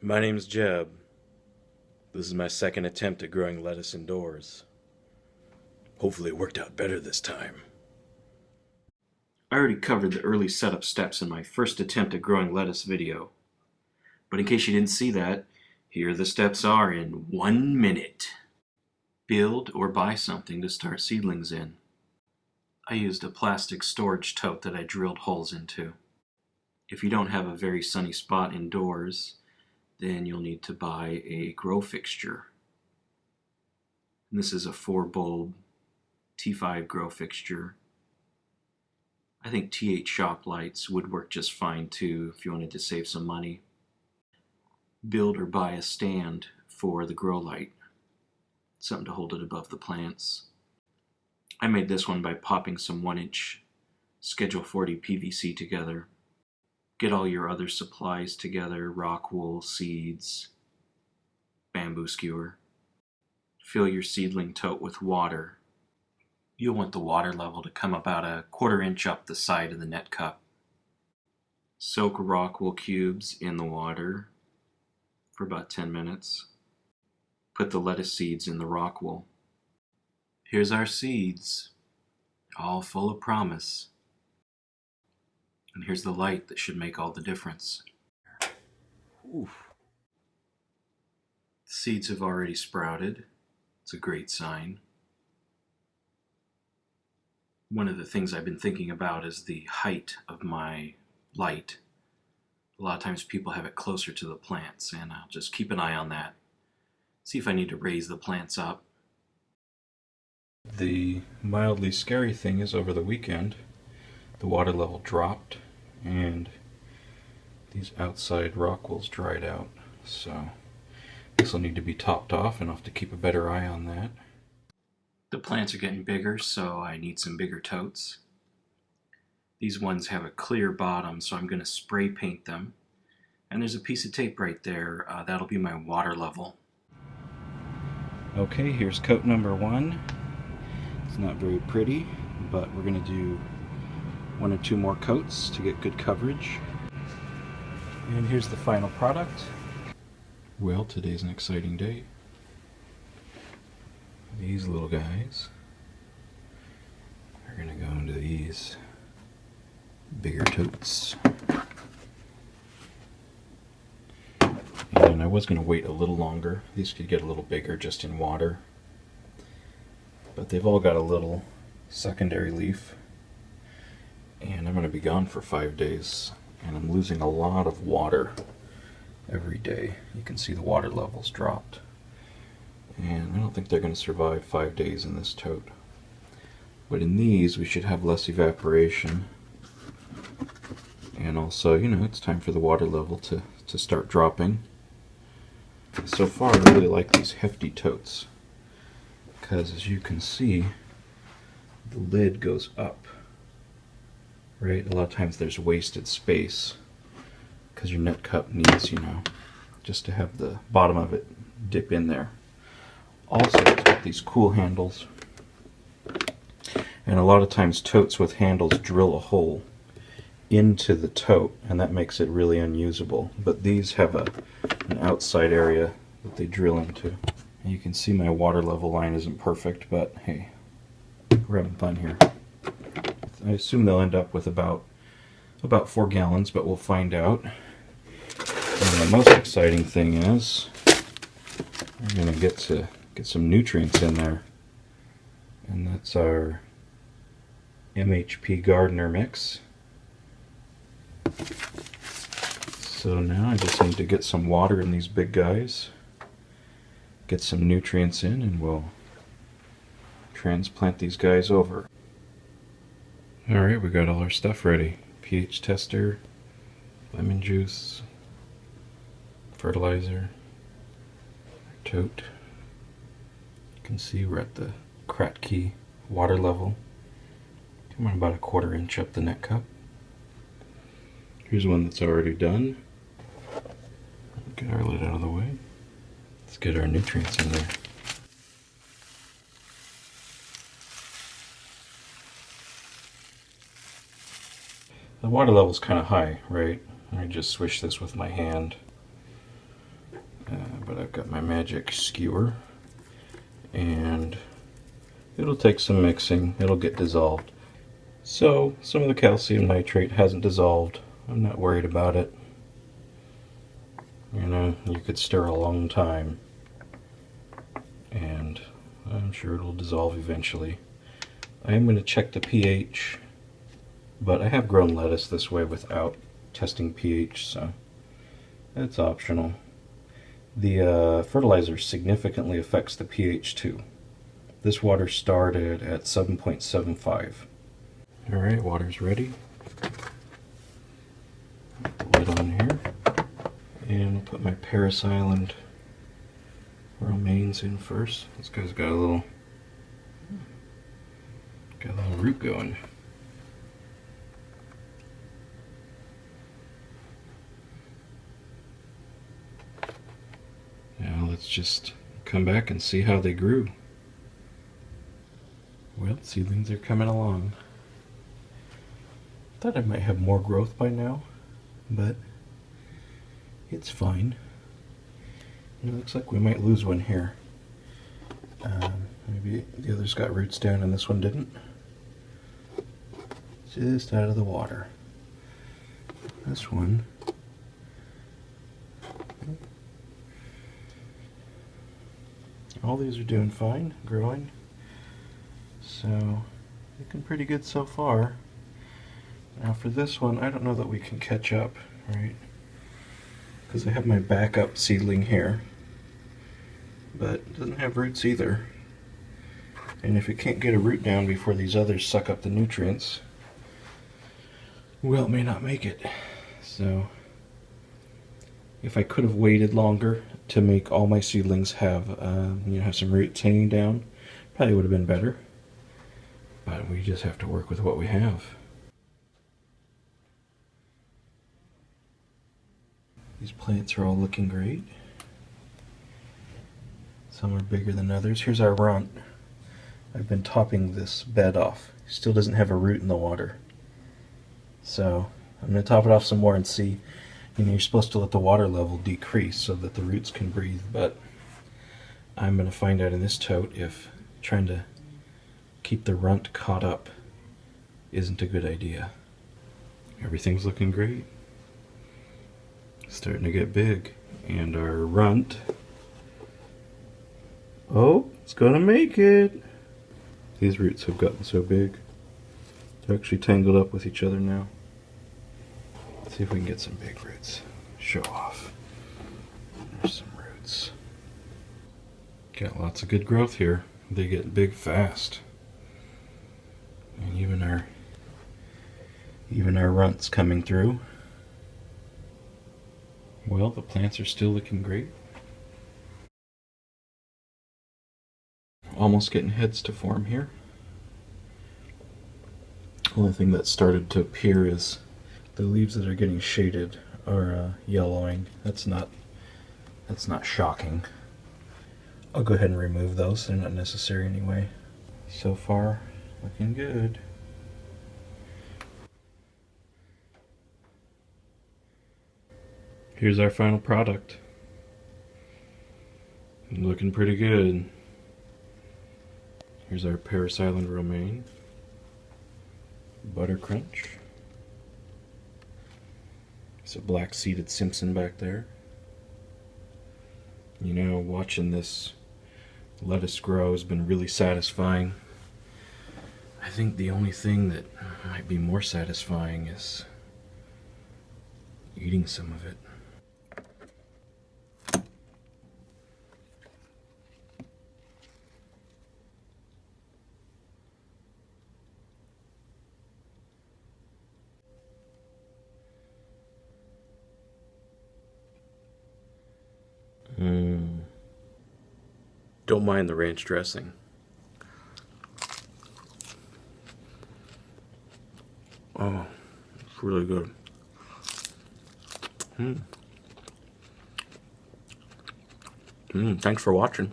My name's Jeb. This is my second attempt at growing lettuce indoors. Hopefully it worked out better this time. I already covered the early setup steps in my first attempt at growing lettuce video. But in case you didn't see that, here the steps are in 1 minute. Build or buy something to start seedlings in. I used a plastic storage tote that I drilled holes into. If you don't have a very sunny spot indoors, then you'll need to buy a grow fixture. And this is a 4-bulb T5 grow fixture. I think T8 shop lights would work just fine too if you wanted to save some money. Build or buy a stand for the grow light, something to hold it above the plants. I made this one by popping some 1-inch Schedule 40 PVC together. Get all your other supplies together, rock wool, seeds, bamboo skewer. Fill your seedling tote with water. You'll want the water level to come about a 1/4 inch up the side of the net cup. Soak rock wool cubes in the water for about 10 minutes. Put the lettuce seeds in the rock wool. Here's our seeds, all full of promise. And here's the light that should make all the difference. Oof. The seeds have already sprouted. It's a great sign. One of the things I've been thinking about is the height of my light. A lot of times people have it closer to the plants, and I'll just keep an eye on that. See if I need to raise the plants up. The mildly scary thing is over the weekend, the water level dropped and these outside rock wools dried out. So this will need to be topped off, and I'll have to keep a better eye on that. The plants are getting bigger, so I need some bigger totes. These ones have a clear bottom, so I'm going to spray paint them. And there's a piece of tape right there. That'll be my water level. Okay, here's coat number 1. It's not very pretty, but we're going to do 1 or 2 more coats to get good coverage. And here's the final product. Well, today's an exciting day. These little guys are going to go into these bigger totes. And I was going to wait a little longer. These could get a little bigger just in water. But they've all got a little secondary leaf. And I'm going to be gone for 5 days. And I'm losing a lot of water every day. You can see the water levels dropped. And I don't think they're going to survive 5 days in this tote. But in these, we should have less evaporation. And also, it's time for the water level to start dropping. So far, I really like these hefty totes, because as you can see, the lid goes up. Right? A lot of times there's wasted space, because your net cup needs, just to have the bottom of it dip in there. Also, it's got these cool handles, and a lot of times totes with handles drill a hole into the tote, and that makes it really unusable. But these have an outside area that they drill into. And you can see my water level line isn't perfect, but hey, we're having fun here. I assume they'll end up with about 4 gallons, but we'll find out. And the most exciting thing is we're going to get some nutrients in there, and that's our MHP Gardener mix. So now I just need to get some water in these big guys, get some nutrients in, and we'll transplant these guys over. Alright, we got all our stuff ready. pH tester, lemon juice, fertilizer, tote. You can see we're at the Kratky water level. Come on, about a 1/4 inch up the net cup. Here's one that's already done. Get our lid out of the way. Let's get our nutrients in there. The water level's kind of high, right? I just swish this with my hand. but I've got my magic skewer, and it'll take some mixing. It'll get dissolved. So some of the calcium nitrate hasn't dissolved. I'm not worried about it. You know, you could stir a long time, and I'm sure it'll dissolve eventually. I am going to check the pH, but I have grown lettuce this way without testing pH, so it's optional. The fertilizer significantly affects the pH too. This water started at 7.75. Alright, water's ready. Put the lid on here. And I'll put my Paris Island romaines in first. This guy's got a little root going. Now let's just come back and see how they grew. Well, seedlings are coming along. Thought I might have more growth by now, but it's fine. It looks like we might lose one here. Maybe the others got roots down and this one didn't. Just out of the water. This one. All these are doing fine, growing. So, looking pretty good so far. Now for this one, I don't know that we can catch up, right? Because I have my backup seedling here, but it doesn't have roots either. And if it can't get a root down before these others suck up the nutrients, well, it may not make it. So, if I could have waited longer to make all my seedlings have, have some roots hanging down, probably would have been better. But we just have to work with what we have. These plants are all looking great. Some are bigger than others. Here's our runt. I've been topping this bed off. Still doesn't have a root in the water. So I'm going to top it off some more and see. You're supposed to let the water level decrease so that the roots can breathe, but I'm going to find out in this tote if trying to keep the runt caught up isn't a good idea. Everything's looking great. Starting to get big. And our runt, oh, it's gonna make it. These roots have gotten so big. They're actually tangled up with each other now. Let's see if we can get some big roots. Show off. There's some roots. Got lots of good growth here. They get big fast. And even our runt's coming through. Well, the plants are still looking great. Almost getting heads to form here. Only thing that started to appear is the leaves that are getting shaded are yellowing. That's not shocking. I'll go ahead and remove those. They're not necessary anyway. So far, looking good. Here's our final product. Looking pretty good. Here's our Paris Island romaine. Butter Crunch. It's a black seeded Simpson back there. You know, watching this lettuce grow has been really satisfying. I think the only thing that might be more satisfying is eating some of it. Don't mind the ranch dressing. Oh, it's really good. Thanks for watching.